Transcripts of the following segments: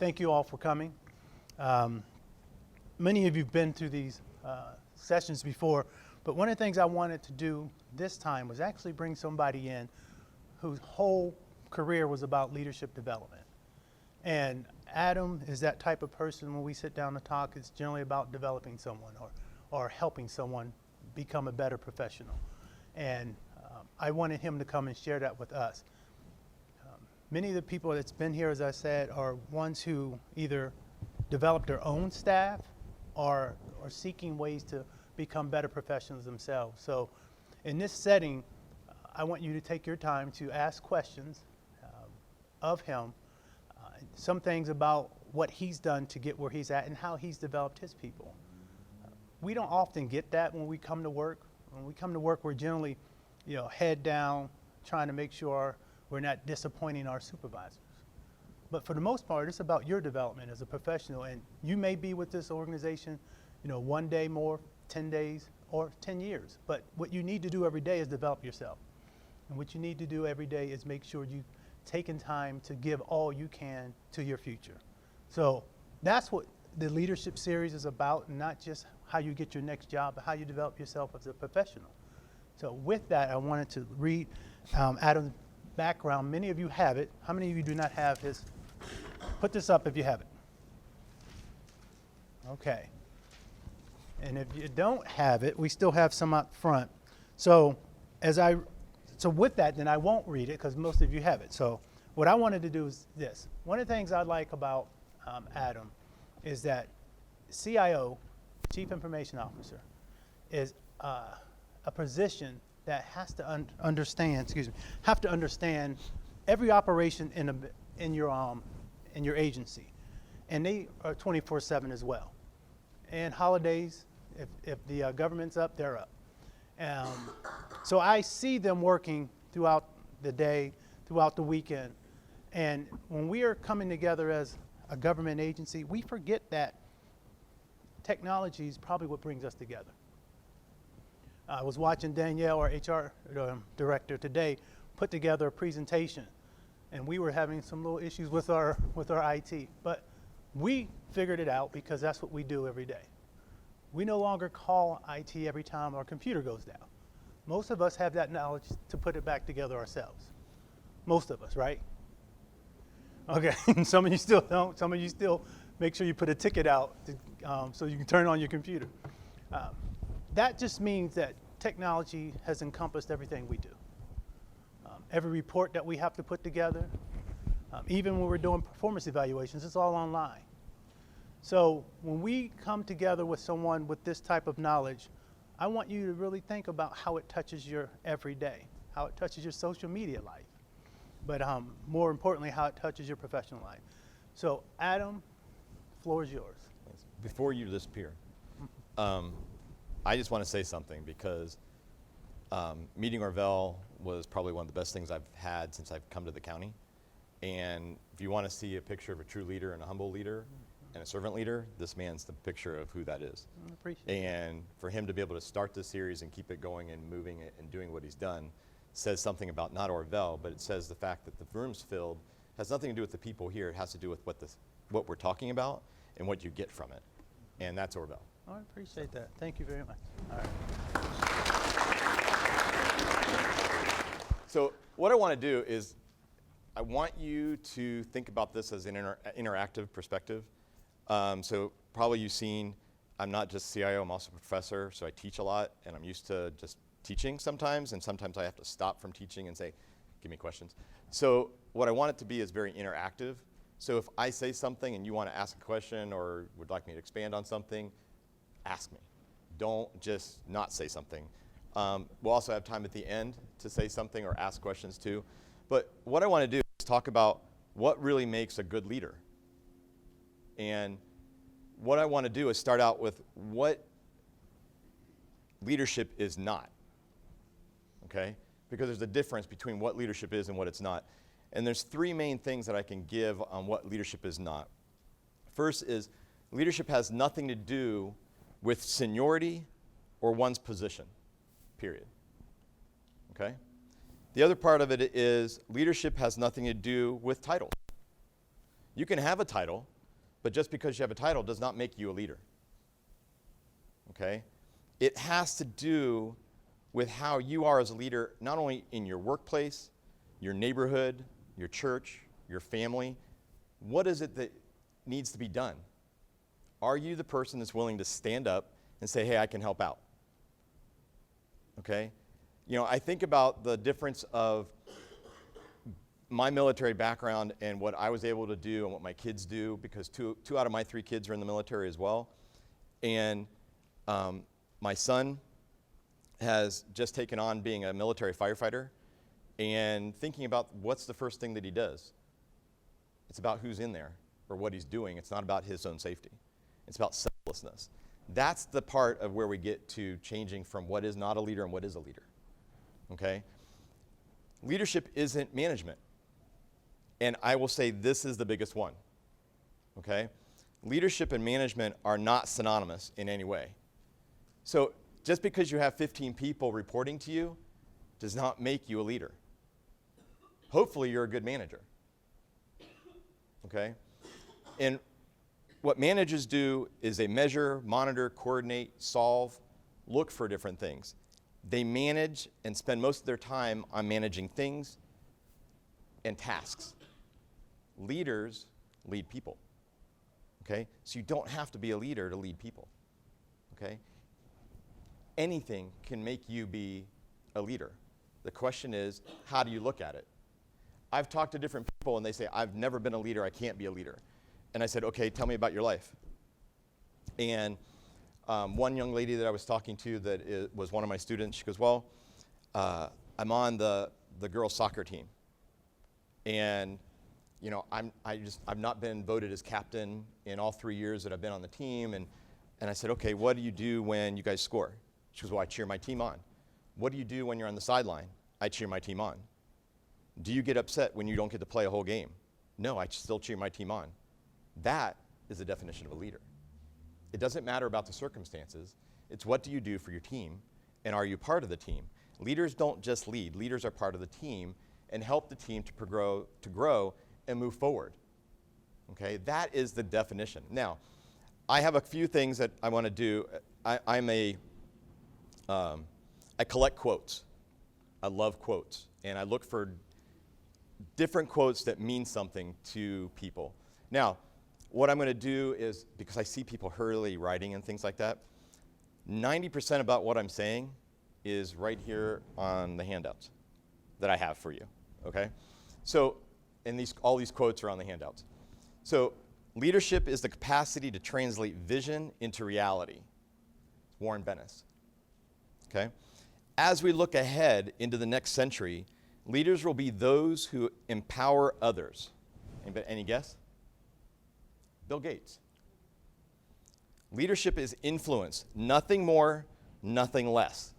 Thank you all for coming. Many of you have been through these sessions before, but one of the things I wanted to do this time was actually bring somebody in whose whole career was about leadership development. And Adam is that type of person. When we sit down to talk, it's generally about developing someone or helping someone become a better professional. And I wanted him to come and share that with us. Many of the people that's been here, as I said, are ones who either develop their own staff or are seeking ways to become better professionals themselves. So in this setting, I want you to take your time to ask questions of him, some things about what he's done to get where he's at and how he's developed his people. We don't often get that when we come to work. When we come to work, we're generally, head down, trying to make sure we're not disappointing our supervisors. But for the most part, it's about your development as a professional. And you may be with this organization, 1 day more, 10 days, or 10 years. But what you need to do every day is develop yourself. And what you need to do every day is make sure you've taken time to give all you can to your future. So that's what the leadership series is about, not just how you get your next job, but how you develop yourself as a professional. So with that, I wanted to read Adam's background. Many of you have it. How many of you do not have his? Put this up if you have it. Okay. And if you don't have it, we still have some up front. So with that, then I won't read it because most of you have it. So what I wanted to do is this. One of the things I like about Adam is that CIO, Chief Information Officer, is a position that has to understand every operation in your agency, and they are 24/7 as well. And holidays, if the government's up, they're up. So I see them working throughout the day, throughout the weekend, and when we are coming together as a government agency, we forget that technology is probably what brings us together. I was watching Danielle, our HR director today, put together a presentation, and we were having some little issues with our IT, but we figured it out because that's what we do every day. We no longer call IT every time our computer goes down. Most of us have that knowledge to put it back together ourselves. Most of us, right? Okay, some of you still don't. Some of you still make sure you put a ticket out so you can turn on your computer. That just means that technology has encompassed everything we do. Every report that we have to put together, even when we're doing performance evaluations, it's all online. So when we come together with someone with this type of knowledge, I want you to really think about how it touches your everyday, how it touches your social media life, but more importantly, how it touches your professional life. So Adam, the floor is yours. Before you disappear, I just want to say something because meeting Orville was probably one of the best things I've had since I've come to the county. And if you want to see a picture of a true leader and a humble leader and a servant leader, this man's the picture of who that is. I appreciate it. And for him to be able to start this series and keep it going and moving it and doing what he's done says something about not Orville, but it says the fact that the room's filled has nothing to do with the people here. It has to do with what we're talking about and what you get from it. And that's Orville. I appreciate that. Thank you very much. All right. So what I want to do is I want you to think about this as an interactive perspective. So probably you've seen I'm not just CIO, I'm also a professor, so I teach a lot, and I'm used to just teaching sometimes, and sometimes I have to stop from teaching and say, give me questions. So what I want it to be is very interactive. So if I say something and you want to ask a question or would like me to expand on something, ask me. Don't just not say something. We'll also have time at the end to say something or ask questions too. But what I want to do is talk about what really makes a good leader. And what I want to do is start out with what leadership is not, okay? Because there's a difference between what leadership is and what it's not. And there's three main things that I can give on what leadership is not. First is leadership has nothing to do with seniority or one's position, period, okay? The other part of it is leadership has nothing to do with title. You can have a title, but just because you have a title does not make you a leader. Okay? It has to do with how you are as a leader, not only in your workplace, your neighborhood, your church, your family. What is it that needs to be done? Are you the person that's willing to stand up and say, hey, I can help out? Okay? You know, I think about the difference of my military background and what I was able to do and what my kids do, because two out of my 3 kids are in the military as well. And my son has just taken on being a military firefighter, and thinking about what's the first thing that he does. It's about who's in there or what he's doing. It's not about his own safety. It's about selflessness. That's the part of where we get to changing from what is not a leader and what is a leader. Okay? Leadership isn't management. And I will say this is the biggest one. Okay? Leadership and management are not synonymous in any way. So just because you have 15 people reporting to you does not make you a leader. Hopefully you're a good manager. Okay? And what managers do is they measure, monitor, coordinate, solve, look for different things. They manage and spend most of their time on managing things and tasks. Leaders lead people. Okay? So you don't have to be a leader to lead people. Okay? Anything can make you be a leader. The question is, how do you look at it? I've talked to different people and they say, I've never been a leader, I can't be a leader. And I said, okay, tell me about your life. And one young lady that I was talking to that was one of my students, she goes, well, I'm on the girls' soccer team. And you know, I've not been voted as captain in all 3 years that I've been on the team. And I said, okay, what do you do when you guys score? She goes, well, I cheer my team on. What do you do when you're on the sideline? I cheer my team on. Do you get upset when you don't get to play a whole game? No, I still cheer my team on. That is the definition of a leader. It doesn't matter about the circumstances. It's what do you do for your team, and are you part of the team? Leaders don't just lead. Leaders are part of the team and help the team to grow and move forward. Okay, that is the definition. Now, I have a few things that I want to do. I collect quotes. I love quotes, and I look for different quotes that mean something to people. Now, what I'm going to do is, because I see people hurriedly writing and things like that, 90% about what I'm saying is right here on the handouts that I have for you, okay? So, and all these quotes are on the handouts. So, leadership is the capacity to translate vision into reality. Warren Bennis, okay? As we look ahead into the next century, leaders will be those who empower others. Any guess? Bill Gates. Leadership is influence, nothing more, nothing less.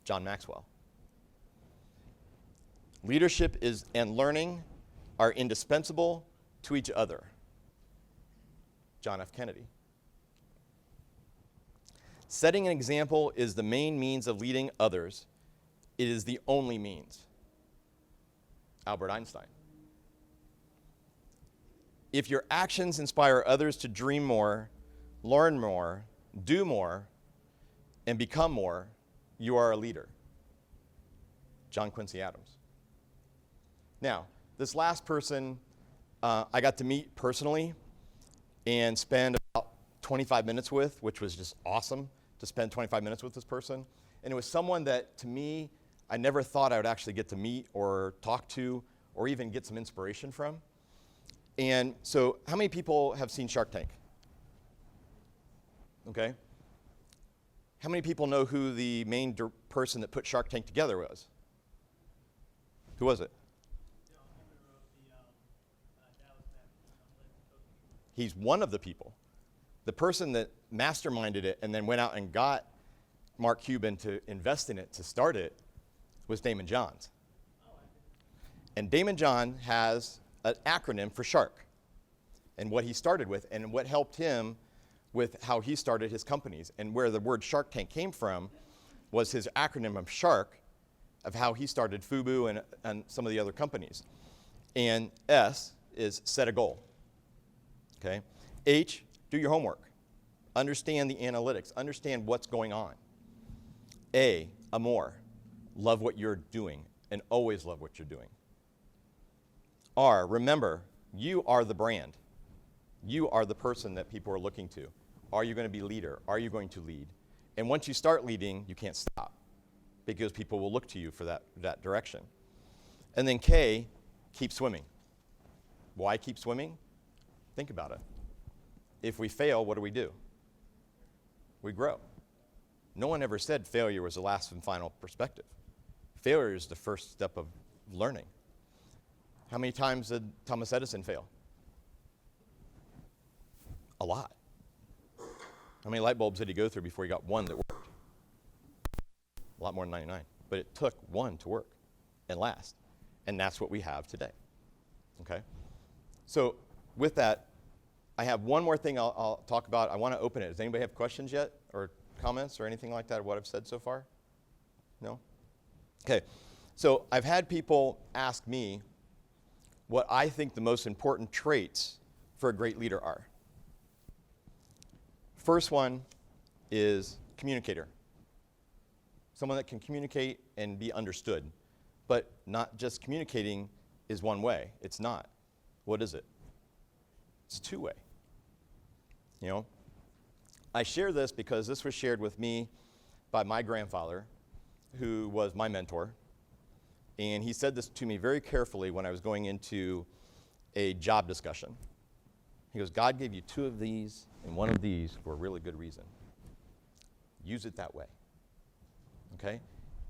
John Maxwell. Leadership and learning are indispensable to each other. John F. Kennedy. Setting an example is the main means of leading others. It is the only means. Albert Einstein. If your actions inspire others to dream more, learn more, do more, and become more, you are a leader. John Quincy Adams. Now, this last person I got to meet personally and spend about 25 minutes with, which was just awesome to spend 25 minutes with this person. And it was someone that, to me, I never thought I would actually get to meet or talk to or even get some inspiration from. And so, how many people have seen Shark Tank? Okay. How many people know who the main person that put Shark Tank together was? Who was it? He's one of the people. The person that masterminded it and then went out and got Mark Cuban to invest in it, to start it, was Damon Johns. And Damon John has an acronym for SHARK, and what he started with, and what helped him with how he started his companies. And where the word Shark Tank came from was his acronym of SHARK, of how he started FUBU and some of the other companies. And S is set a goal, okay? H, do your homework. Understand the analytics. Understand what's going on. A, amor. Love what you're doing and always love what you're doing. R, remember, you are the brand. You are the person that people are looking to. Are you going to be a leader? Are you going to lead? And once you start leading, you can't stop because people will look to you for that direction. And then K, keep swimming. Why keep swimming? Think about it. If we fail, what do? We grow. No one ever said failure was the last and final perspective. Failure is the first step of learning. How many times did Thomas Edison fail? A lot. How many light bulbs did he go through before he got one that worked? A lot more than 99. But it took one to work and last. And that's what we have today. Okay? So with that, I have one more thing I'll talk about. I want to open it. Does anybody have questions yet or comments or anything like that of what I've said so far? No? Okay. So I've had people ask me what I think the most important traits for a great leader are. First one is communicator. Someone that can communicate and be understood. But not just communicating is one way. It's not. What is it? It's two-way. You know, I share this because this was shared with me by my grandfather, who was my mentor. And he said this to me very carefully when I was going into a job discussion. He goes, God gave you two of these and one of these for a really good reason. Use it that way. Okay?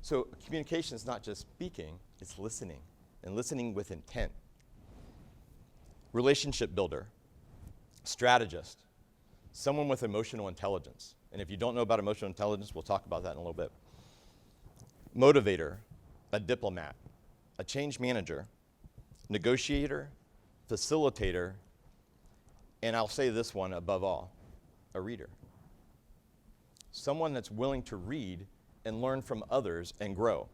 So communication is not just speaking, it's listening, and listening with intent. Relationship builder, strategist, someone with emotional intelligence. And if you don't know about emotional intelligence, we'll talk about that in a little bit. Motivator, a diplomat, a change manager, negotiator, facilitator, and I'll say this one above all, a reader. Someone that's willing to read and learn from others and grow.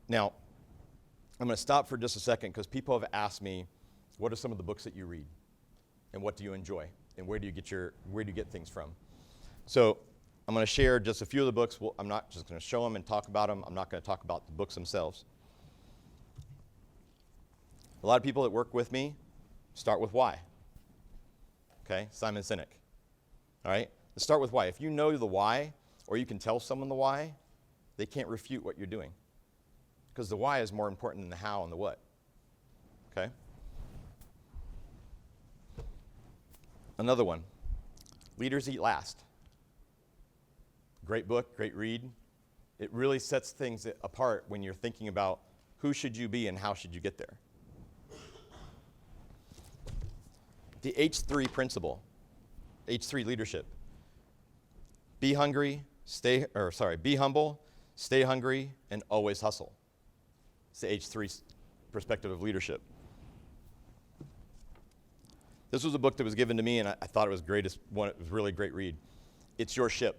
Now, I'm going to stop for just a second because people have asked me, what are some of the books that you read? And what do you enjoy? And where do you get things from? So I'm going to share just a few of the books. I'm not just going to show them and talk about them. I'm not going to talk about the books themselves. A lot of people that work with me start with why. Okay, Simon Sinek. All right, let's start with why. If you know the why, or you can tell someone the why, they can't refute what you're doing. Because the why is more important than the how and the what. Okay? Another one, Leaders Eat Last. Great book, great read. It really sets things apart when you're thinking about who should you be and how should you get there. The H3 principle, H3 leadership. Be humble, stay hungry, and always hustle. It's the H3 perspective of leadership. This was a book that was given to me, and I thought it was greatest one. It was a really great read. It's Your Ship.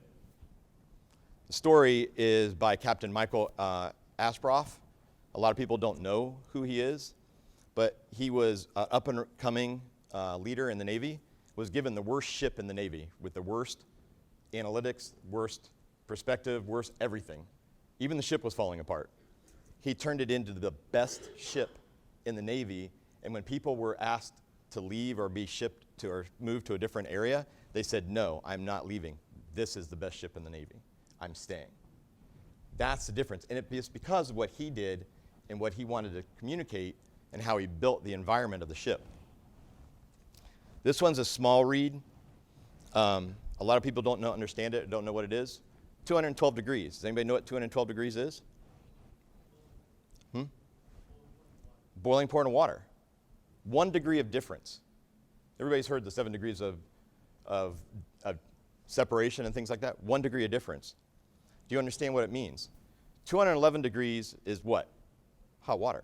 The story is by Captain Michael Asproff. A lot of people don't know who he is, but he was an up-and-coming leader in the Navy, was given the worst ship in the Navy with the worst analytics, worst perspective, worst everything. Even the ship was falling apart. He turned it into the best ship in the Navy, and when people were asked to leave or be shipped to or moved to a different area, they said, no, I'm not leaving. This is the best ship in the Navy. I'm staying. That's the difference. And it's because of what he did and what he wanted to communicate and how he built the environment of the ship. This one's a small read. A lot of people don't understand it, don't know what it is. 212 degrees. Does anybody know what 212 degrees is? Boiling point of water. 1 degree of difference. Everybody's heard the 7 degrees of separation and things like that. 1 degree of difference. Do you understand what it means? 211 degrees is what? Hot water.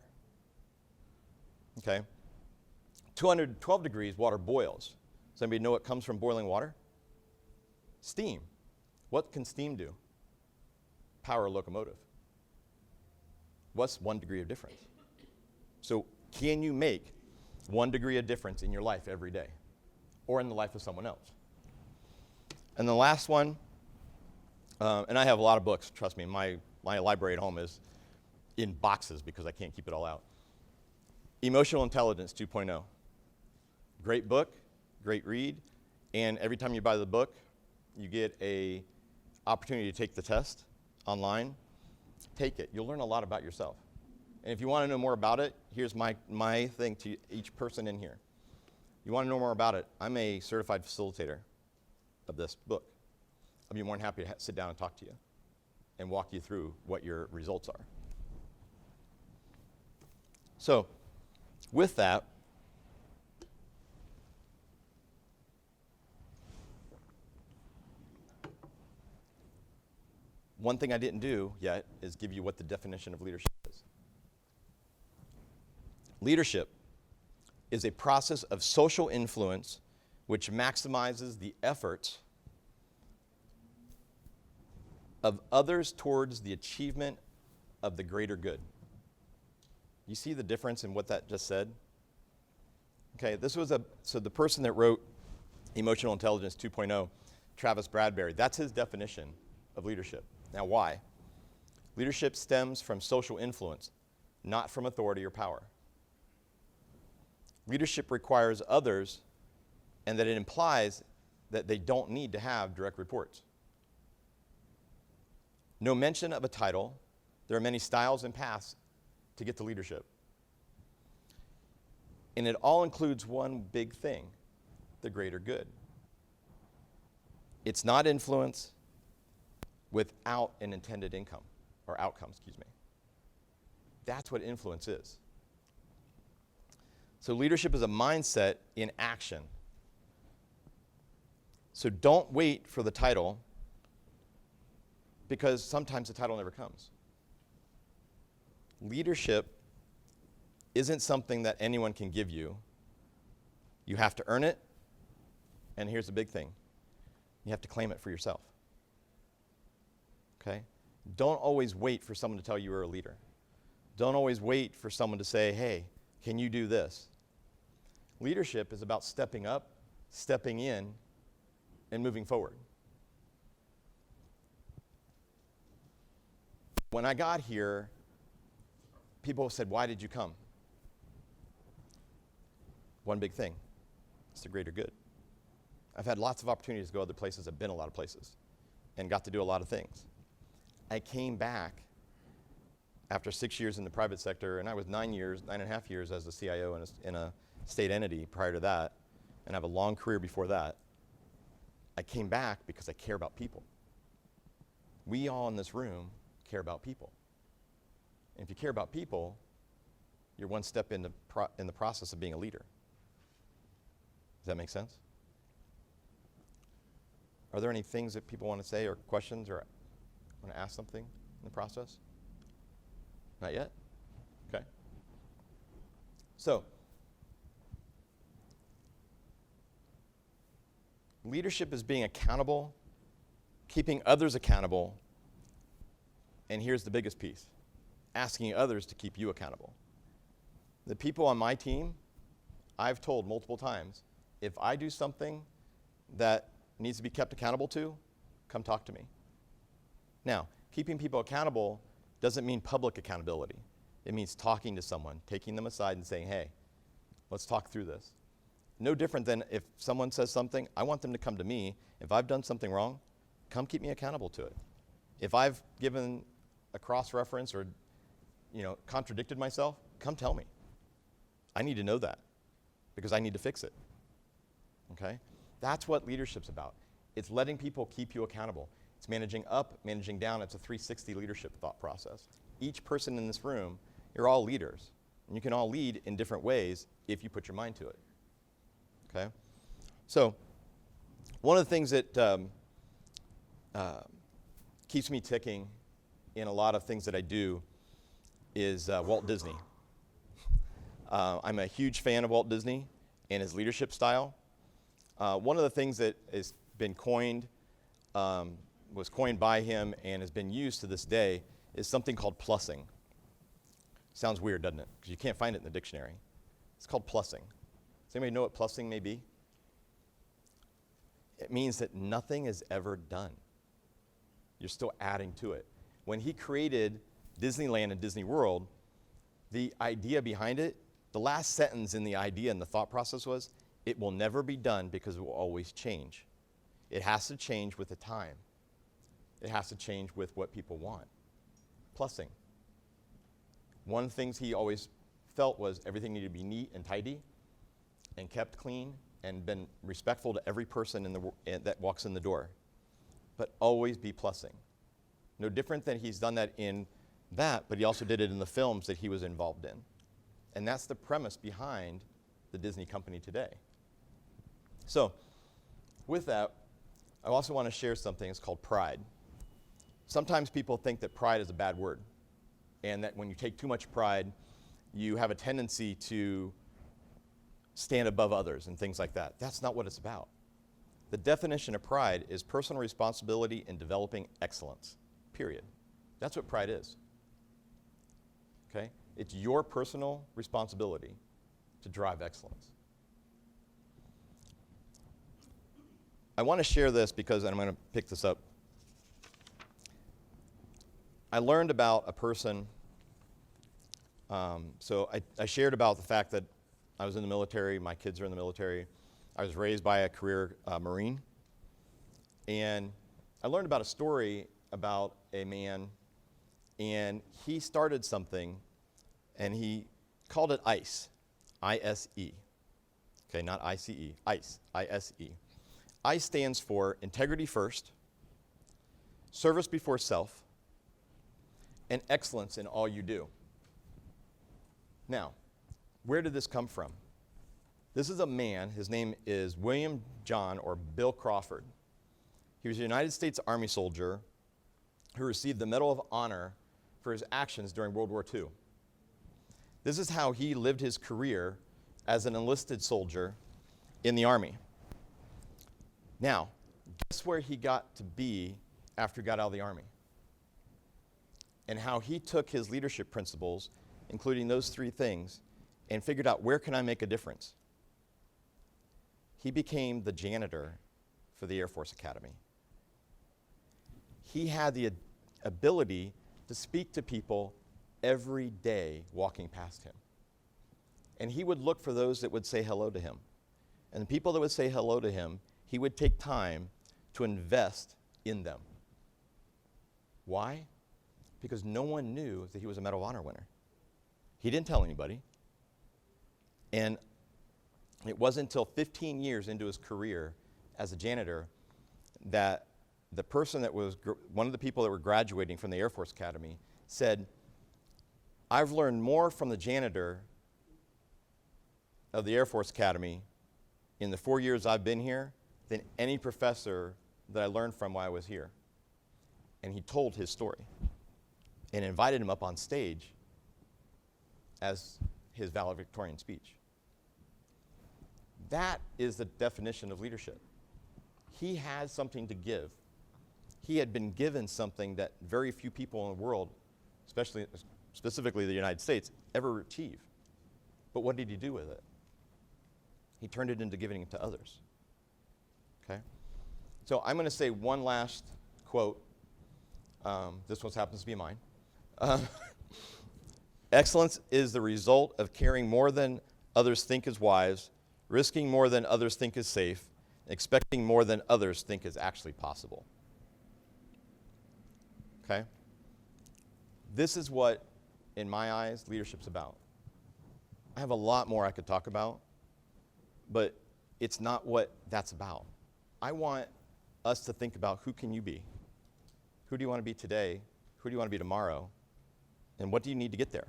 Okay. 212 degrees, water boils. Does anybody know what comes from boiling water? Steam. What can steam do? Power a locomotive. What's 1 degree of difference? So can you make 1 degree of difference in your life every day? or in the life of someone else. And the last one, and I have a lot of books, trust me, my library at home is in boxes because I can't keep it all out. Emotional Intelligence 2.0. Great book, great read, and every time you buy the book, you get a opportunity to take the test online. Take it. You'll learn a lot about yourself. And if you want to know more about it, here's my thing to each person in here. You want to know more about it, I'm a certified facilitator of this book. I'd be more than happy to sit down and talk to you and walk you through what your results are. So, with that, one thing I didn't do yet is give you what the definition of leadership is. Leadership is a process of social influence which maximizes the efforts of others towards the achievement of the greater good. You see the difference in what that just said? Okay, so the person that wrote Emotional Intelligence 2.0, Travis Bradberry, that's his definition of leadership. Now, why? Leadership stems from social influence, not from authority or power. Leadership requires others, and that it implies that they don't need to have direct reports. No mention of a title. There are many styles and paths to get to leadership. And it all includes one big thing, the greater good. It's not influence without an intended outcome. That's what influence is. So leadership is a mindset in action. So don't wait for the title, because sometimes the title never comes. Leadership isn't something that anyone can give you. You have to earn it, and here's the big thing. You have to claim it for yourself. Okay? Don't always wait for someone to tell you you're a leader. Don't always wait for someone to say, hey, can you do this? Leadership is about stepping up, stepping in, and moving forward. When I got here, people said, why did you come? One big thing, it's the greater good. I've had lots of opportunities to go other places. I've been a lot of places and got to do a lot of things. I came back after 6 years in the private sector, and I was 9.5 years as the CIO in a state entity prior to that, and I have a long career before that. I came back because I care about people. We all in this room care about people. And if you care about people, you're one step in the process of being a leader. Does that make sense? Are there any things that people want to say or questions or want to ask something in the process? Not yet? Okay. So, leadership is being accountable, keeping others accountable, and here's the biggest piece, asking others to keep you accountable. The people on my team, I've told multiple times, if I do something that needs to be kept accountable to, come talk to me. Now, keeping people accountable doesn't mean public accountability. It means talking to someone, taking them aside and saying, hey, let's talk through this. No different than if someone says something, I want them to come to me. If I've done something wrong, come keep me accountable to it. If I've given a cross-reference or contradicted myself, come tell me. I need to know that because I need to fix it. Okay? That's what leadership's about. It's letting people keep you accountable. It's managing up, managing down. It's a 360 leadership thought process. Each person in this room, you're all leaders. And you can all lead in different ways if you put your mind to it. Okay? So, one of the things that keeps me ticking in a lot of things that I do is Walt Disney. I'm a huge fan of Walt Disney and his leadership style. One of the things that has been coined, was coined by him and has been used to this day is something called plussing. Sounds weird, doesn't it? Because you can't find it in the dictionary. It's called plussing. Does anybody know what plussing may be? it means that nothing is ever done. You're still adding to it. When he created Disneyland and Disney World, the idea behind it, the last sentence in the idea and the thought process was, it will never be done because it will always change. It has to change with the time. It has to change with what people want. Plussing. One of the things he always felt was everything needed to be neat and tidy and kept clean and been respectful to every person that walks in the door. But always be plussing. No different than he's done that in that, but he also did it in the films that he was involved in. And that's the premise behind the Disney company today. So, with that, I also want to share something. It's called pride. Sometimes people think that pride is a bad word, and that when you take too much pride, you have a tendency to stand above others and things like that. That's not what it's about. The definition of pride is personal responsibility in developing excellence, period. That's what pride is. Okay? It's your personal responsibility to drive excellence. I want to share this because, and I'm going to pick this up. I learned about a person, so I shared about the fact that I was in the military, my kids are in the military. I was raised by a career Marine. And I learned about a story about a man, and he started something, and he called it ICE, I-S-E. Okay, not I-C-E, ICE, I-S-E. ICE stands for integrity first, service before self, and excellence in all you do. Now, where did this come from? This is a man, his name is William John, or Bill Crawford. He was a United States Army soldier who received the Medal of Honor for his actions during World War II. This is how he lived his career as an enlisted soldier in the Army. Now, guess where he got to be after he got out of the Army? And how he took his leadership principles, including those three things, and figured out, where can I make a difference? He became the janitor for the Air Force Academy. He had the ability to speak to people every day walking past him. And he would look for those that would say hello to him. And the people that would say hello to him, he would take time to invest in them. Why? Because no one knew that he was a Medal of Honor winner. He didn't tell anybody. And it wasn't until 15 years into his career as a janitor that the person that was, one of the people that were graduating from the Air Force Academy said, I've learned more from the janitor of the Air Force Academy in the 4 years I've been here than any professor that I learned from while I was here. And he told his story and invited him up on stage as his valedictorian speech. That is the definition of leadership. He has something to give. He had been given something that very few people in the world, specifically the United States, ever achieve. But what did he do with it? He turned it into giving it to others. Okay? So I'm going to say one last quote. This one happens to be mine. Excellence is the result of caring more than others think is wise, risking more than others think is safe, expecting more than others think is actually possible. Okay? This is what, in my eyes, leadership's about. I have a lot more I could talk about, but it's not what that's about. I want us to think about, who can you be? Who do you want to be today? Who do you want to be tomorrow? And what do you need to get there?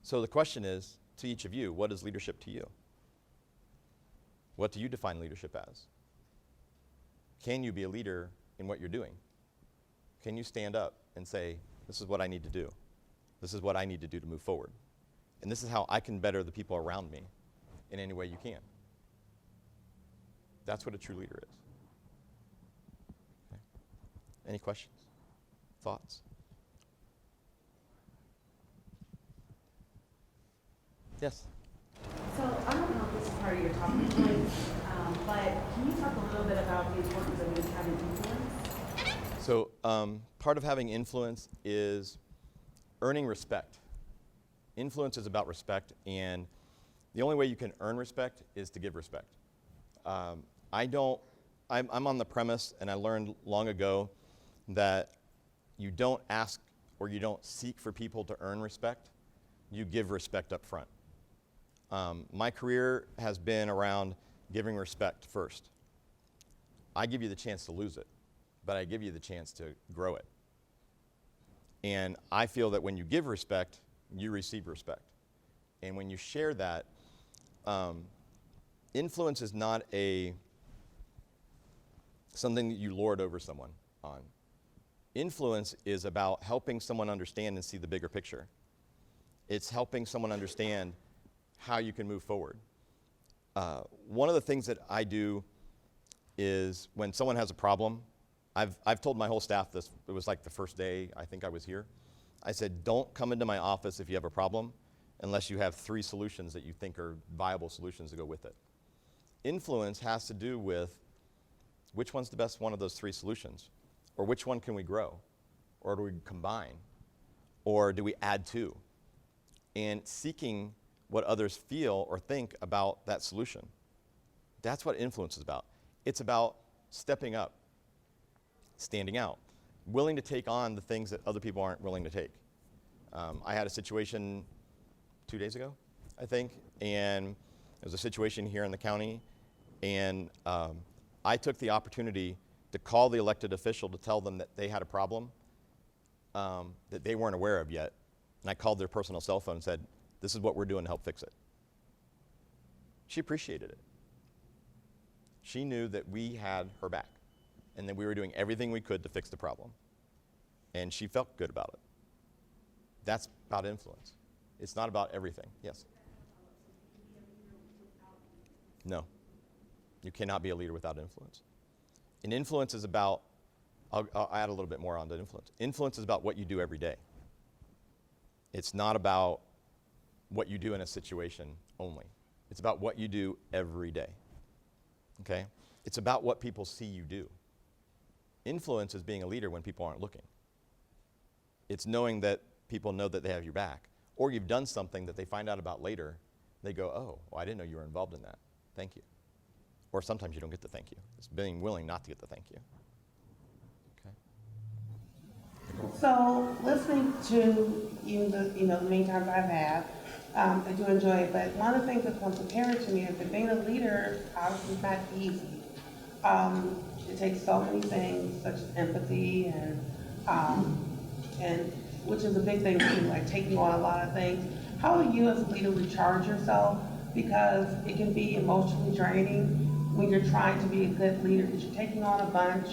So the question is, to each of you, what is leadership to you? What do you define leadership as? Can you be a leader in what you're doing? Can you stand up and say, this is what I need to do. This is what I need to do to move forward. And this is how I can better the people around me in any way you can. That's what a true leader is. Okay. Any questions? Thoughts? Yes? So I don't know if this is part of your talking points, but can you talk a little bit about the importance of having influence? So part of having influence is earning respect. Influence is about respect, and the only way you can earn respect is to give respect. I'm on the premise, and I learned long ago, that you don't ask or you don't seek for people to earn respect. You give respect up front. My career has been around giving respect first. I give you the chance to lose it, but I give you the chance to grow it. And I feel that when you give respect, you receive respect. And when you share that, influence is not something that you lord over someone on. Influence is about helping someone understand and see the bigger picture. It's helping someone understand how you can move forward. One of the things that I do is when someone has a problem, I've told my whole staff this, it was like the first day I think I was here. I said, don't come into my office if you have a problem unless you have 3 solutions that you think are viable solutions to go with it. Influence has to do with which one's the best one of those 3 solutions, or which one can we grow, or do we combine, or do we add to, and seeking what others feel or think about that solution. That's what influence is about. It's about stepping up, standing out, willing to take on the things that other people aren't willing to take. I had a situation 2 days ago, I think, and there was a situation here in the county, and I took the opportunity to call the elected official to tell them that they had a problem that they weren't aware of yet. And I called their personal cell phone and said, this is what we're doing to help fix it. She appreciated it. She knew that we had her back and that we were doing everything we could to fix the problem. And she felt good about it. That's about influence. It's not about everything. Yes? No. You cannot be a leader without influence. And influence is about, I'll add a little bit more on to influence. Influence is about what you do every day. It's not about what you do in a situation only. It's about what you do every day. Okay? It's about what people see you do. Influence is being a leader when people aren't looking. It's knowing that people know that they have your back. Or you've done something that they find out about later. They go, oh, well, I didn't know you were involved in that. Thank you. Or sometimes you don't get the thank you. It's being willing not to get the thank you. Okay. So listening to you, the many times I've had, I do enjoy it. But one of the things that becomes apparent to me is that being a leader obviously is not easy. It takes so many things, such as empathy and which is a big thing too, like taking on a lot of things. How do you as a leader recharge yourself? Because it can be emotionally draining when you're trying to be a good leader, because you're taking on a bunch,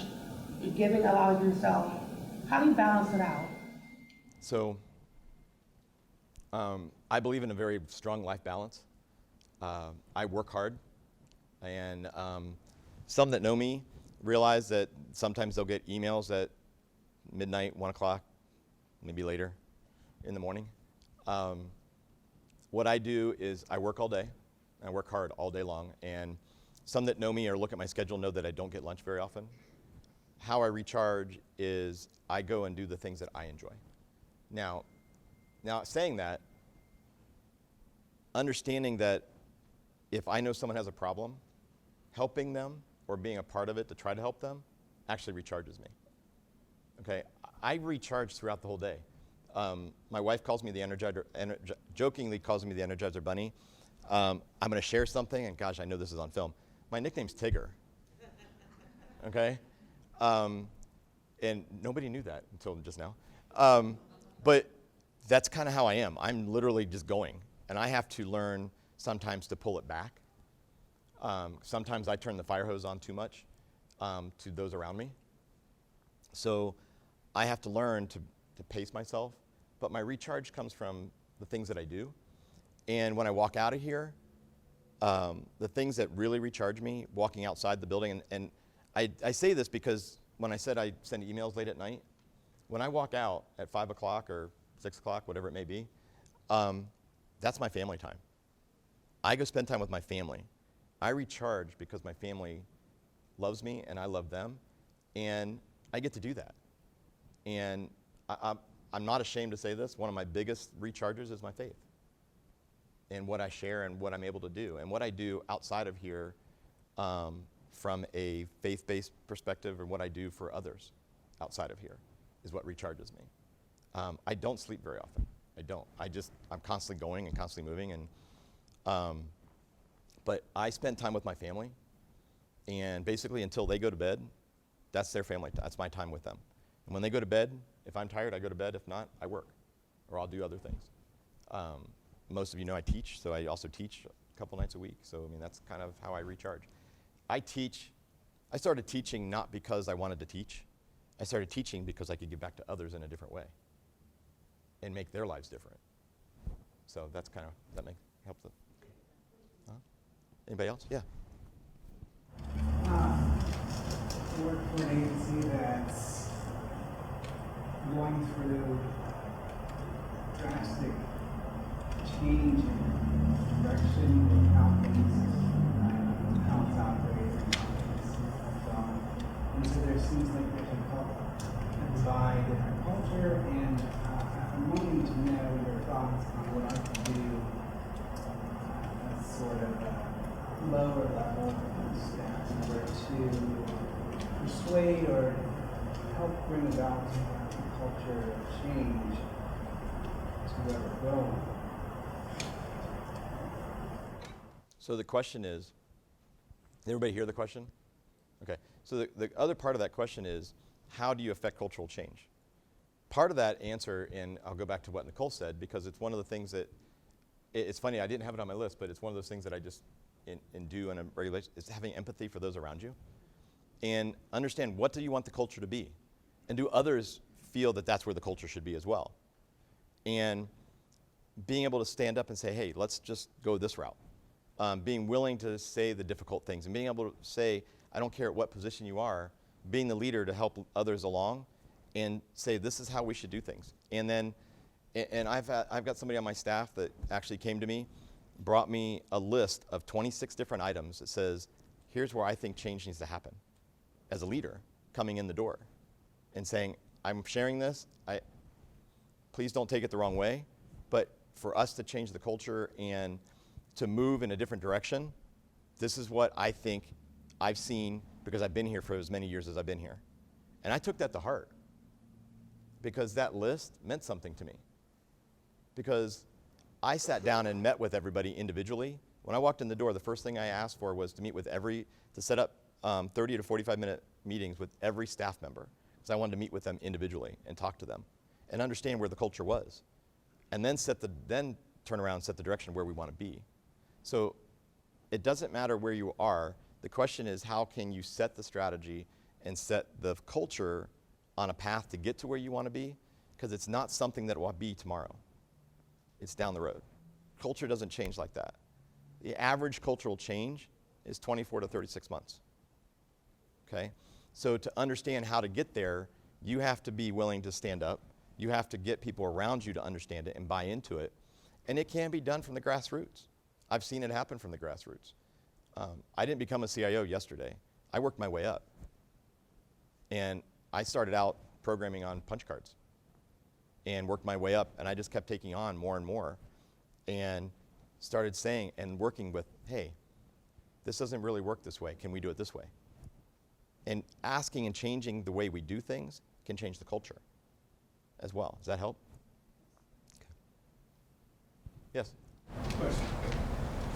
you're giving a lot of yourself. How do you balance it out? So I believe in a very strong life balance. I work hard, and some that know me realize that sometimes they'll get emails at midnight, 1 o'clock, maybe later in the morning. What I do is I work all day. I work hard all day long, and some that know me or look at my schedule know that I don't get lunch very often. How I recharge is I go and do the things that I enjoy. Now saying that, understanding that if I know someone has a problem, helping them or being a part of it to try to help them actually recharges me. Okay, I recharge throughout the whole day. My wife calls me the Energizer, jokingly calls me the Energizer Bunny. I'm going to share something, and gosh, I know this is on film. My nickname's Tigger. Okay, and nobody knew that until just now. But that's kind of how I am. I'm literally just going, and I have to learn sometimes to pull it back. Sometimes I turn the fire hose on too much to those around me. So I have to learn to pace myself, but my recharge comes from the things that I do. And when I walk out of here, the things that really recharge me, walking outside the building, and I say this because when I said I send emails late at night, when I walk out at 5 o'clock or 6 o'clock, whatever it may be, that's my family time. I go spend time with my family. I recharge because my family loves me and I love them, and I get to do that. And I'm not ashamed to say this, one of my biggest recharges is my faith and what I share and what I'm able to do. And what I do outside of here from a faith-based perspective, and what I do for others outside of here is what recharges me. I don't sleep very often. I don't. I'm constantly going and constantly moving. And but I spend time with my family, and basically until they go to bed, that's their family. That's my time with them. And when they go to bed, if I'm tired, I go to bed. If not, I work, or I'll do other things. Most of you know I teach, so I also teach a couple nights a week. So I mean, that's kind of how I recharge. I started teaching not because I wanted to teach. I started teaching because I could give back to others in a different way and make their lives different. So that's kind of, help them? Anybody else? Yeah. Work for an agency that's going through drastic change in direction of how things, how it's operated, and how things have gone. And so there seems like there's a divide in our culture, and I'm wanting to know your thoughts on what I can do as sort of a lower level staff in order to persuade or help bring about a culture of change to where we're going. So the question is, did everybody hear the question? Okay, so the other part of that question is, how do you affect cultural change? Part of that answer, and I'll go back to what Nicole said, because it's one of the things that, it's funny, I didn't have it on my list, but it's one of those things that I just do in a regular basis, is having empathy for those around you. And understand, what do you want the culture to be? And do others feel that that's where the culture should be as well? And being able to stand up and say, hey, let's just go this route. Being willing to say the difficult things, and being able to say, I don't care at what position you are, being the leader to help others along and say, this is how we should do things. And then, and I've got somebody on my staff that actually came to me, brought me a list of 26 different items that says, here's where I think change needs to happen as a leader coming in the door and saying, I'm sharing this, please don't take it the wrong way, but for us to change the culture and to move in a different direction, this is what I think I've seen because I've been here for as many years as I've been here. And I took that to heart because that list meant something to me. Because I sat down and met with everybody individually. When I walked in the door, the first thing I asked for was to meet with to set up 30 to 45-minute meetings with every staff member, because I wanted to meet with them individually and talk to them and understand where the culture was. And then turn around and set the direction of where we want to be. So it doesn't matter where you are. The question is, how can you set the strategy and set the culture on a path to get to where you want to be? Because it's not something that will be tomorrow. It's down the road. Culture doesn't change like that. The average cultural change is 24 to 36 months. Okay? So to understand how to get there, you have to be willing to stand up. You have to get people around you to understand it and buy into it. And it can be done from the grassroots. I've seen it happen from the grassroots. I didn't become a CIO yesterday. I worked my way up. And I started out programming on punch cards and worked my way up, and I just kept taking on more and more and started saying and working with, hey, this doesn't really work this way. Can we do it this way? And asking and changing the way we do things can change the culture as well. Does that help? Okay. Yes? Question.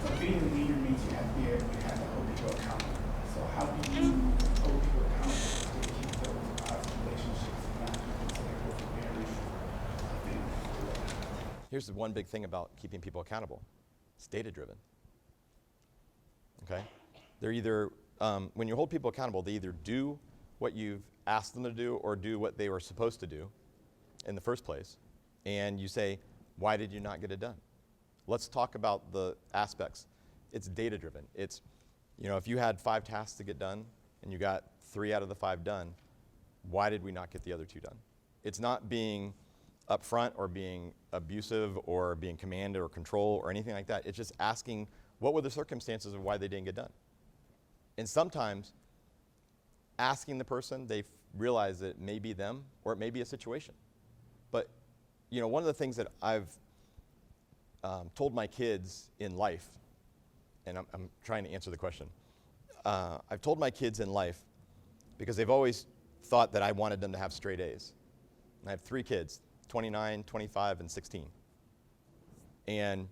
So being a leader means you have to hold people accountable. So how do you hold people accountable to keep those relationships and not just like with very things? Here's the one big thing about keeping people accountable. It's data-driven. Okay? They're either, when you hold people accountable, they either do what you've asked them to do or do what they were supposed to do in the first place. And you say, why did you not get it done? Let's talk about the aspects. It's data-driven. It's, if you had 5 tasks to get done and you got 3 out of the 5 done, why did we not get the other 2 done? It's not being upfront or being abusive or being command or control or anything like that. It's just asking, what were the circumstances of why they didn't get done? And sometimes asking the person, they realize that it may be them or it may be a situation. But one of the things that I've told my kids in life, and I'm trying to answer the question. I've told my kids in life, because they've always thought that I wanted them to have straight A's. And I have 3 kids, 29, 25, and 16. And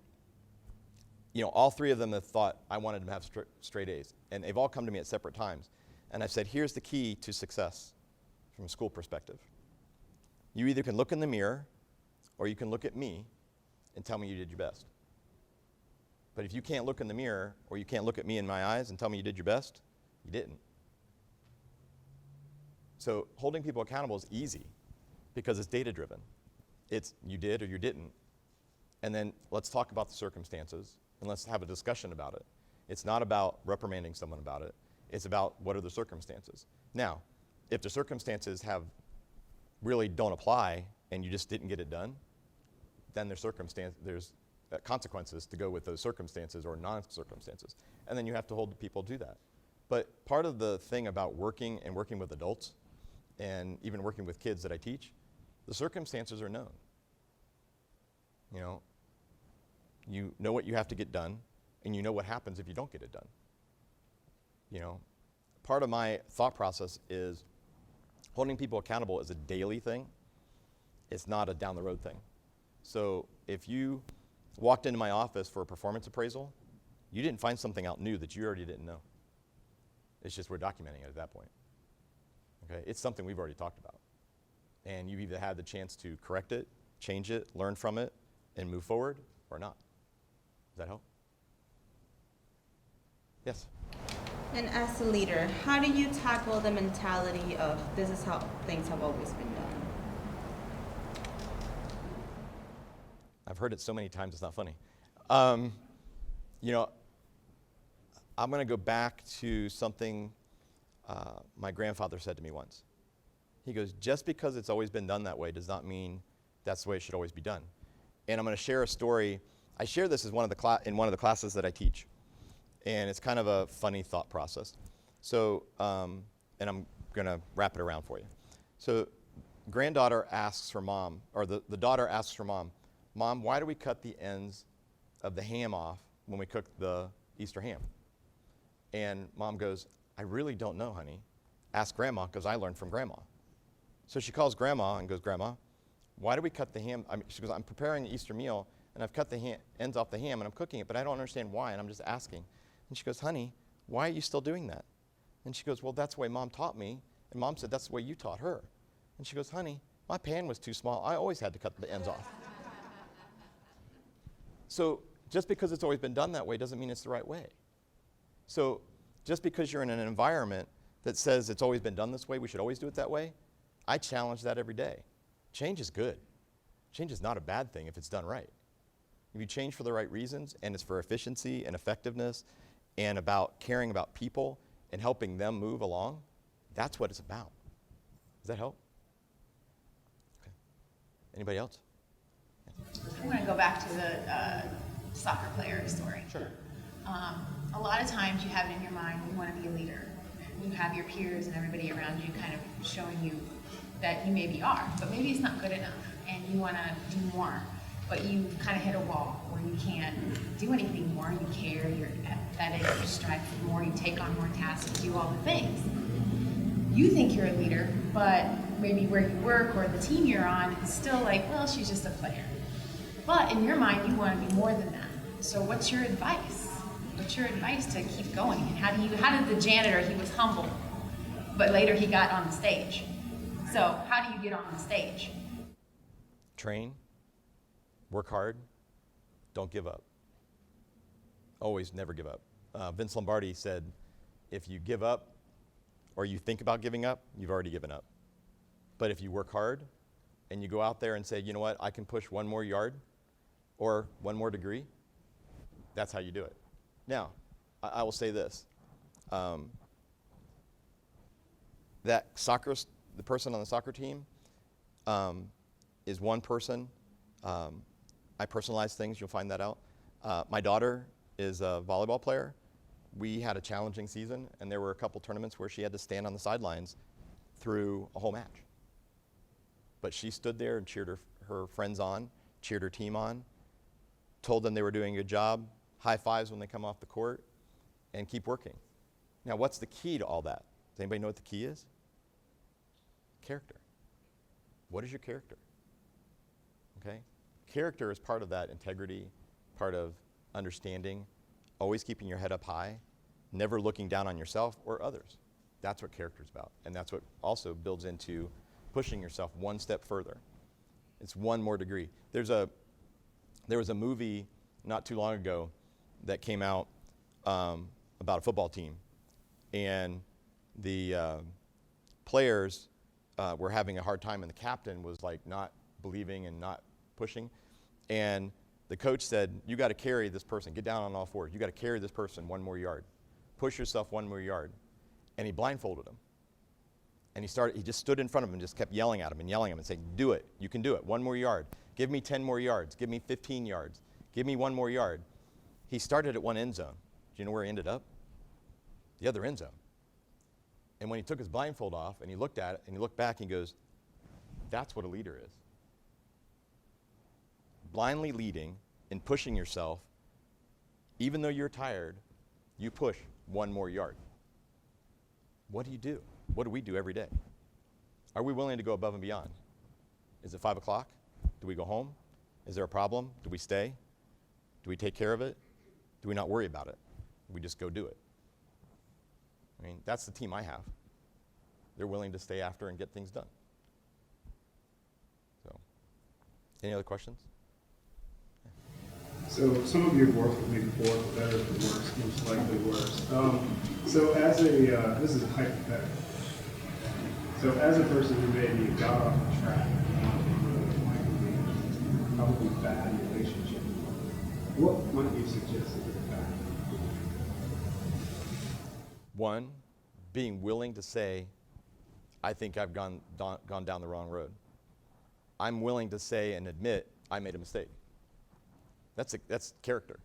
all 3 of them have thought I wanted them to have straight A's. And they've all come to me at separate times. And I've said, here's the key to success from a school perspective. You either can look in the mirror or you can look at me and tell me you did your best. But if you can't look in the mirror or you can't look at me in my eyes and tell me you did your best, you didn't. So holding people accountable is easy because it's data-driven. It's you did or you didn't. And then let's talk about the circumstances and let's have a discussion about it. It's not about reprimanding someone about it. It's about what are the circumstances. Now, if the circumstances really don't apply and you just didn't get it done, then there's consequences to go with those circumstances or non-circumstances. And then you have to hold people to that. But part of the thing about working with adults and even working with kids that I teach, the circumstances are known. You know what you have to get done, and you know what happens if you don't get it done. Part of my thought process is holding people accountable is a daily thing. It's not a down the road thing. So if you walked into my office for a performance appraisal, you didn't find something out new that you already didn't know. It's just we're documenting it at that point. Okay, it's something we've already talked about. And you've either had the chance to correct it, change it, learn from it, and move forward, or not. Does that help? Yes? And as a leader, how do you tackle the mentality of this is how things have always been done? I've heard it so many times, it's not funny. I'm going to go back to something my grandfather said to me once. He goes, just because it's always been done that way does not mean that's the way it should always be done. And I'm going to share a story. I share this as in one of the classes that I teach. And it's kind of a funny thought process. So, and I'm going to wrap it around for you. So, granddaughter asks her mom, or the daughter asks her mom, Mom, why do we cut the ends of the ham off when we cook the Easter ham? And Mom goes, I really don't know, honey. Ask Grandma, because I learned from Grandma. So she calls Grandma and goes, Grandma, why do we cut the ham? She goes, I'm preparing an Easter meal, and I've cut the ends off the ham, and I'm cooking it, but I don't understand why, and I'm just asking. And she goes, honey, why are you still doing that? And she goes, well, that's the way Mom taught me. And Mom said, that's the way you taught her. And she goes, honey, my pan was too small. I always had to cut the ends off. So just because it's always been done that way doesn't mean it's the right way. So just because you're in an environment that says it's always been done this way, we should always do it that way, I challenge that every day. Change is good. Change is not a bad thing if it's done right. If you change for the right reasons and it's for efficiency and effectiveness and about caring about people and helping them move along, that's what it's about. Does that help? Okay. Anybody else? I'm going to go back to the soccer player story. Sure. A lot of times you have it in your mind, you want to be a leader. You have your peers and everybody around you kind of showing you that you maybe are, but maybe it's not good enough and you want to do more, but you kind of hit a wall where you can't do anything more. You care, you're empathetic, you strive for more, you take on more tasks, you do all the things. You think you're a leader, but maybe where you work or the team you're on is still like, well, she's just a player. But in your mind, you want to be more than that. So what's your advice? What's your advice to keep going? And how did the janitor, he was humble, but later he got on the stage. So how do you get on the stage? Train, work hard, don't give up. Always never give up. Vince Lombardi said, if you give up or you think about giving up, you've already given up. But if you work hard and you go out there and say, you know what, I can push one more yard or one more degree, that's how you do it. Now, I will say this. The person on the soccer team is one person. I personalize things, you'll find that out. My daughter is a volleyball player. We had a challenging season, and there were a couple tournaments where she had to stand on the sidelines through a whole match. But she stood there and cheered her friends on, cheered her team on, told them they were doing a good job, high fives when they come off the court, and keep working. Now, what's the key to all that? Does anybody know what the key is? Character. What is your character? Okay? Character is part of that integrity, part of understanding, always keeping your head up high, never looking down on yourself or others. That's what character is about. And that's what also builds into pushing yourself one step further. It's one more degree. There was a movie not too long ago that came out about a football team. And the players were having a hard time, and the captain was like not believing and not pushing. And the coach said, you got to carry this person. Get down on all fours. You got to carry this person one more yard. Push yourself one more yard. And he blindfolded him. And he just stood in front of him and just kept yelling at him and saying, do it. You can do it. One more yard. Give me 10 more yards. Give me 15 yards. Give me one more yard. He started at one end zone. Do you know where he ended up? The other end zone. And when he took his blindfold off and he looked at it and he looked back and he goes, that's what a leader is. Blindly leading and pushing yourself, even though you're tired, you push one more yard. What do you do? What do we do every day? Are we willing to go above and beyond? Is it 5 o'clock? Do we go home? Is there a problem? Do we stay? Do we take care of it? Do we not worry about it? We just go do it. I mean, that's the team I have. They're willing to stay after and get things done. So, any other questions? So some of your work will be for better, for worse, most likely worse. So as a, this is a hypothetical. So as a person who maybe got off the track, probably bad relationship, what might you suggest as a bad? One, being willing to say, I think I've gone down the wrong road. I'm willing to say and admit I made a mistake. That's character,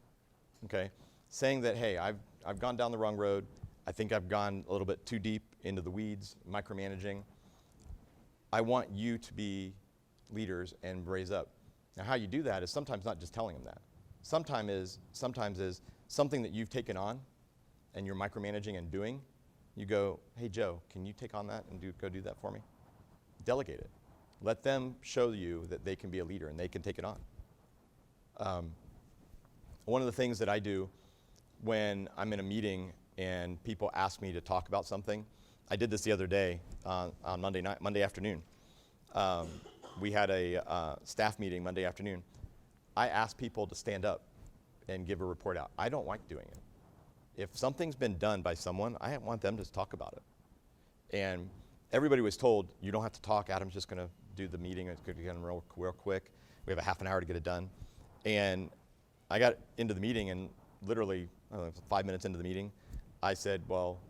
okay? Saying that, hey, I've gone down the wrong road. I think I've gone a little bit too deep into the weeds, micromanaging. I want you to be leaders and raise up. Now, how you do that is sometimes not just telling them that. Sometimes is something that you've taken on and you're micromanaging and doing. You go, hey, Joe, can you take on that and go do that for me? Delegate it. Let them show you that they can be a leader and they can take it on. One of the things that I do when I'm in a meeting and people ask me to talk about something, I did this the other day on Monday afternoon. We had a staff meeting Monday afternoon. I asked people to stand up and give a report out. I don't like doing it. If something's been done by someone, I want them to talk about it. And everybody was told, you don't have to talk. Adam's just going to do the meeting. It's going to get real quick. We have a half an hour to get it done. And I got into the meeting, and literally, I don't know, 5 minutes into the meeting, I said, well,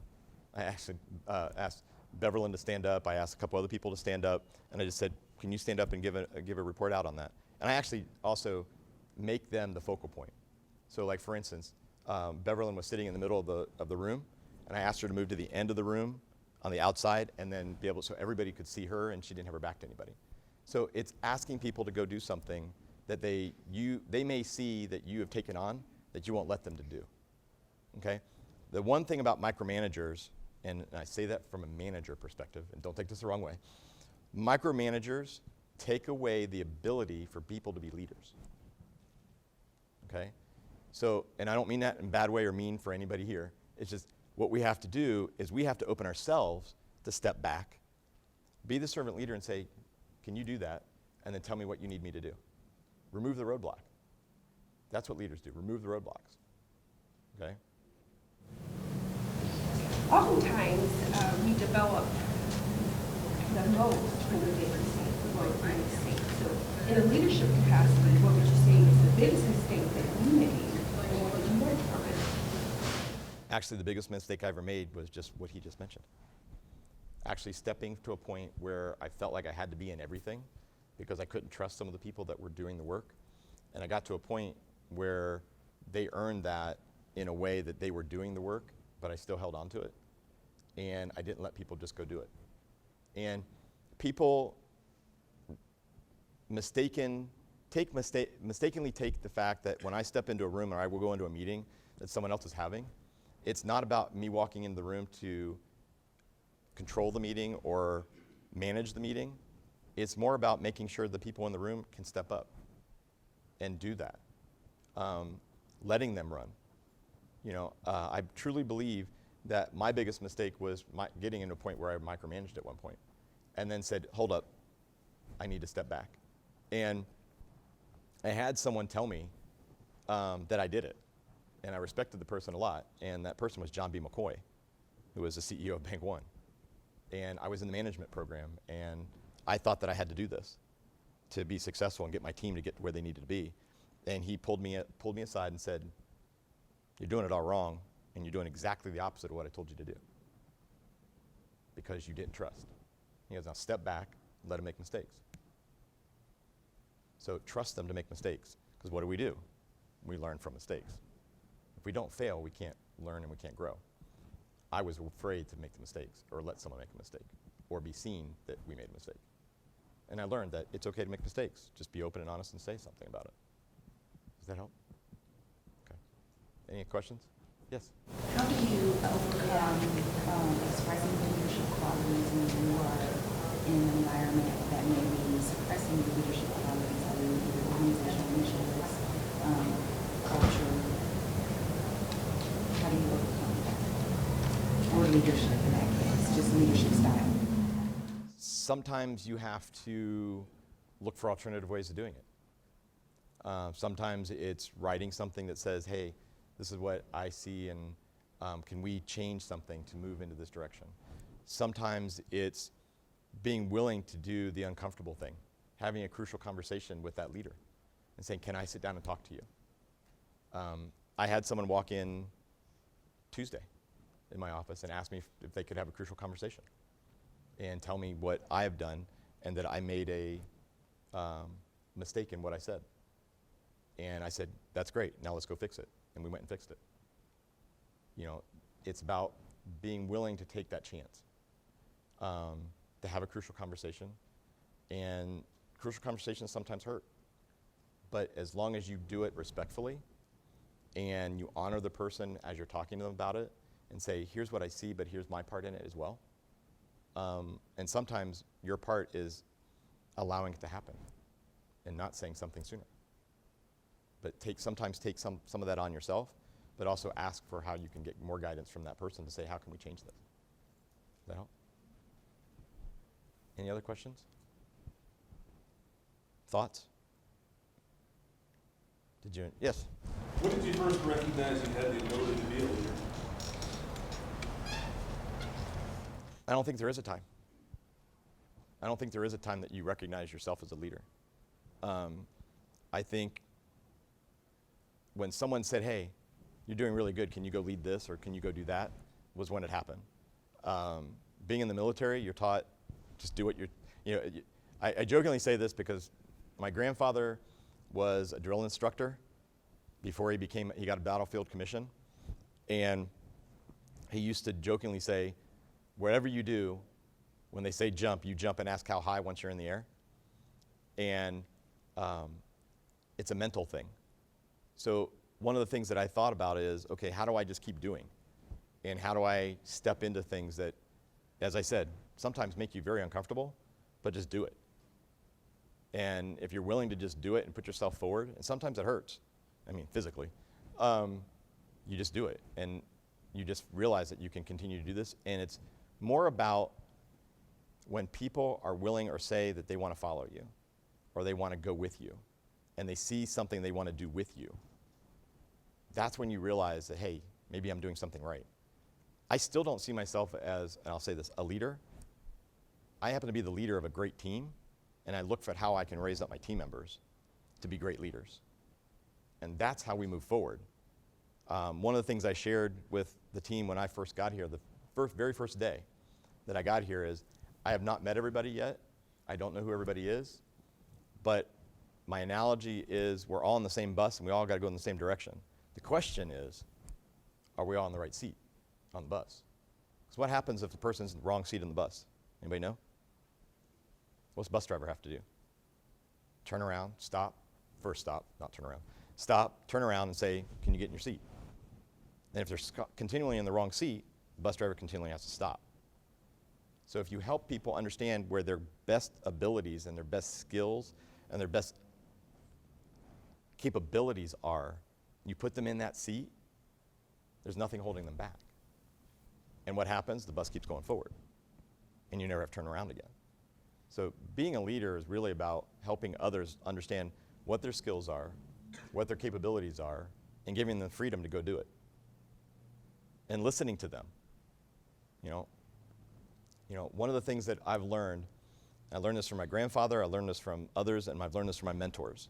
I actually asked Beverlyn to stand up. I asked a couple other people to stand up, and I just said, can you stand up and give a report out on that? And I actually also make them the focal point. So like, for instance, Beverlyn was sitting in the middle of the room, and I asked her to move to the end of the room on the outside and then be able so everybody could see her and she didn't have her back to anybody. So it's asking people to go do something that they may see that you have taken on that you won't let them to do, okay? The one thing about micromanagers, and I say that from a manager perspective, and don't take this the wrong way, micromanagers take away the ability for people to be leaders, okay? So, and I don't mean that in a bad way or mean for anybody here. It's just what we have to do is we have to open ourselves to step back, be the servant leader and say, can you do that? And then tell me what you need me to do. Remove the roadblock. That's what leaders do, remove the roadblocks, okay? Oftentimes, we develop the most when we're being safe. So, in a leadership capacity, what would you say is the biggest mistake that you made, and what did you learn from it? Actually, the biggest mistake I ever made was just what he just mentioned. Actually stepping to a point where I felt like I had to be in everything because I couldn't trust some of the people that were doing the work. And I got to a point where they earned that in a way that they were doing the work, but I still held on to it. And I didn't let people just go do it. And people mistakenly take the fact that when I step into a room or I will go into a meeting that someone else is having, it's not about me walking into the room to control the meeting or manage the meeting. It's more about making sure the people in the room can step up and do that. Letting them run. I truly believe that my biggest mistake was getting into a point where I micromanaged at one point and then said, hold up, I need to step back. And I had someone tell me that I did it. And I respected the person a lot. And that person was John B. McCoy, who was the CEO of Bank One. And I was in the management program. And I thought that I had to do this to be successful and get my team to get to where they needed to be. And he pulled me aside and said, you're doing it all wrong, and you're doing exactly the opposite of what I told you to do because you didn't trust. He goes, now step back, let them make mistakes. So trust them to make mistakes, because what do? We learn from mistakes. If we don't fail, we can't learn and we can't grow. I was afraid to make the mistakes or let someone make a mistake or be seen that we made a mistake. And I learned that it's okay to make mistakes. Just be open and honest and say something about it. Does that help? Okay. Any questions? Yes? How do you overcome expressing leadership qualities when you are in an environment that may be suppressing the leadership qualities of either organizational initiatives, culture? How do you overcome that? Or leadership in that case, just leadership style? Sometimes you have to look for alternative ways of doing it. Sometimes it's writing something that says, hey, this is what I see, and can we change something to move into this direction? Sometimes it's being willing to do the uncomfortable thing, having a crucial conversation with that leader and saying, can I sit down and talk to you? I had someone walk in Tuesday in my office and ask me if they could have a crucial conversation and tell me what I have done and that I made a mistake in what I said. And I said, that's great, now let's go fix it. And we went and fixed it. It's about being willing to take that chance, to have a crucial conversation. And crucial conversations sometimes hurt. But as long as you do it respectfully and you honor the person as you're talking to them about it and say, here's what I see, but here's my part in it as well. And sometimes your part is allowing it to happen and not saying something sooner. But sometimes take some of that on yourself, but also ask for how you can get more guidance from that person to say, how can we change this? Does that help? Any other questions? Thoughts? Did you? Yes? When did you first recognize you had the ability to be a leader? I don't think there is a time. I don't think there is a time that you recognize yourself as a leader. I think when someone said, hey, you're doing really good, can you go lead this or can you go do that, was when it happened. Being in the military, you're taught just do what I jokingly say this because my grandfather was a drill instructor before he got a battlefield commission. And he used to jokingly say, whatever you do, when they say jump, you jump and ask how high once you're in the air. And it's a mental thing. So one of the things that I thought about is, okay, how do I just keep doing? And how do I step into things that, as I said, sometimes make you very uncomfortable, but just do it. And if you're willing to just do it and put yourself forward, and sometimes it hurts, physically, you just do it. And you just realize that you can continue to do this. And it's more about when people are willing or say that they want to follow you, or they want to go with you, and they see something they want to do with you. That's when you realize that, hey, maybe I'm doing something right. I still don't see myself as, and I'll say this, a leader. I happen to be the leader of a great team, and I look for how I can raise up my team members to be great leaders. And that's how we move forward. One of the things I shared with the team when I first got here, the very first day that I got here is, I have not met everybody yet. I don't know who everybody is. But my analogy is we're all in the same bus and we all got to go in the same direction. The question is, are we all on the right seat on the bus? Because what happens if the person's in the wrong seat in the bus? Anybody know? What's the bus driver have to do? Turn around, stop, first stop, not turn around. Stop, turn around and say, can you get in your seat? And if they're continually in the wrong seat, the bus driver continually has to stop. So if you help people understand where their best abilities and their best skills and their best capabilities are, you put them in that seat, there's nothing holding them back. And what happens? The bus keeps going forward. And you never have to turn around again. So being a leader is really about helping others understand what their skills are, what their capabilities are, and giving them freedom to go do it. And listening to them. One of the things that I've learned, I learned this from my grandfather, I learned this from others, and I've learned this from my mentors.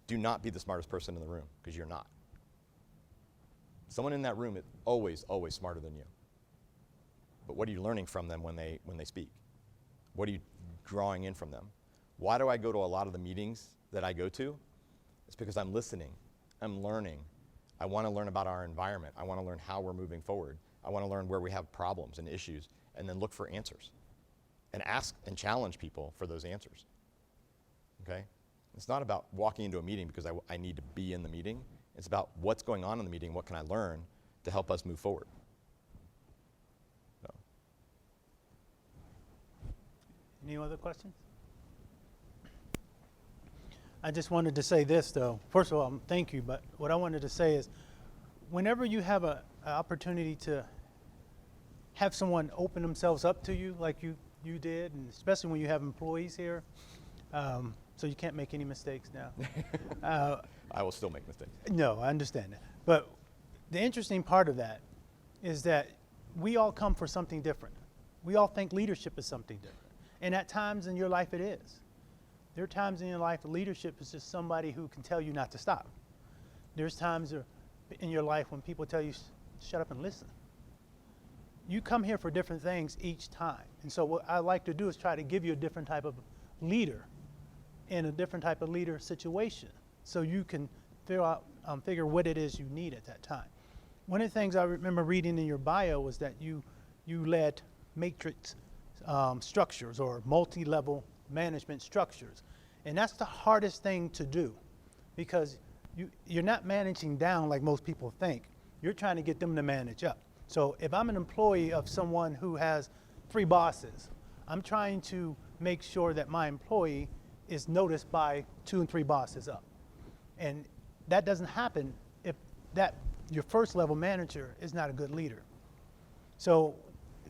Do not be the smartest person in the room, because you're not. Someone in that room is always, always smarter than you. But what are you learning from them when they speak? What are you drawing in from them? Why do I go to a lot of the meetings that I go to? It's because I'm listening, I'm learning. I want to learn about our environment. I want to learn how we're moving forward. I want to learn where we have problems and issues, and then look for answers. And ask and challenge people for those answers. Okay? It's not about walking into a meeting because I need to be in the meeting. It's about what's going on in the meeting, what can I learn to help us move forward. So. Any other questions? I just wanted to say this, though. First of all, thank you, but what I wanted to say is whenever you have an opportunity to have someone open themselves up to you like you did, and especially when you have employees here, so you can't make any mistakes now. I will still make mistakes. No, I understand that. But the interesting part of that is that we all come for something different. We all think leadership is something different. And at times in your life it is. There are times in your life leadership is just somebody who can tell you not to stop. There's times in your life when people tell you, shut up and listen. You come here for different things each time. And so what I like to do is try to give you a different type of leader in a different type of leader situation so you can figure what it is you need at that time. One of the things I remember reading in your bio was that you led matrix structures or multi-level management structures. And that's the hardest thing to do because you're not managing down like most people think. You're trying to get them to manage up. So if I'm an employee of someone who has 3 bosses, I'm trying to make sure that my employee is noticed by 2 and 3 bosses up. And that doesn't happen if your first level manager is not a good leader. So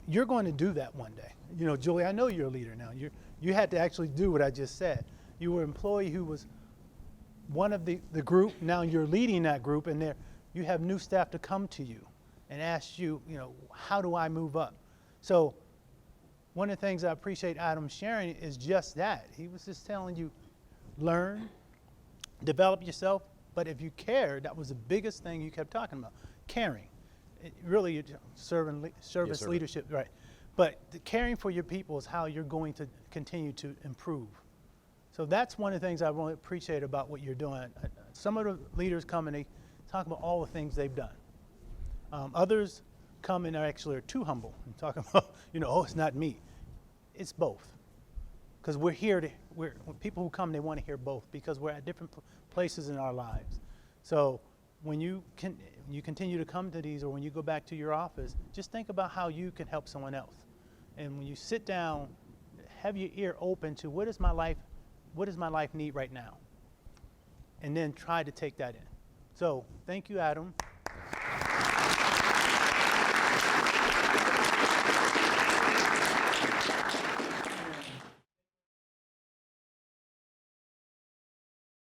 you're going to do that one day. Julie, I know you're a leader now. You had to actually do what I just said. You were an employee who was one of the group. Now you're leading that group, and you have new staff to come to you and ask you, how do I move up? So one of the things I appreciate Adam sharing is just that. He was just telling you, learn, develop yourself, but if you care, that was the biggest thing you kept talking about, caring. Really, service leadership, right? But the caring for your people is how you're going to continue to improve. So that's one of the things I really appreciate about what you're doing. Some of the leaders come and they talk about all the things they've done. Others come and are too humble and talk about, it's not me. It's both. Because we're here when people who come, they want to hear both because we're at different places in our lives. So when you continue to come to these or when you go back to your office, just think about how you can help someone else. And when you sit down, have your ear open to what does my life need right now? And then try to take that in. So thank you, Adam.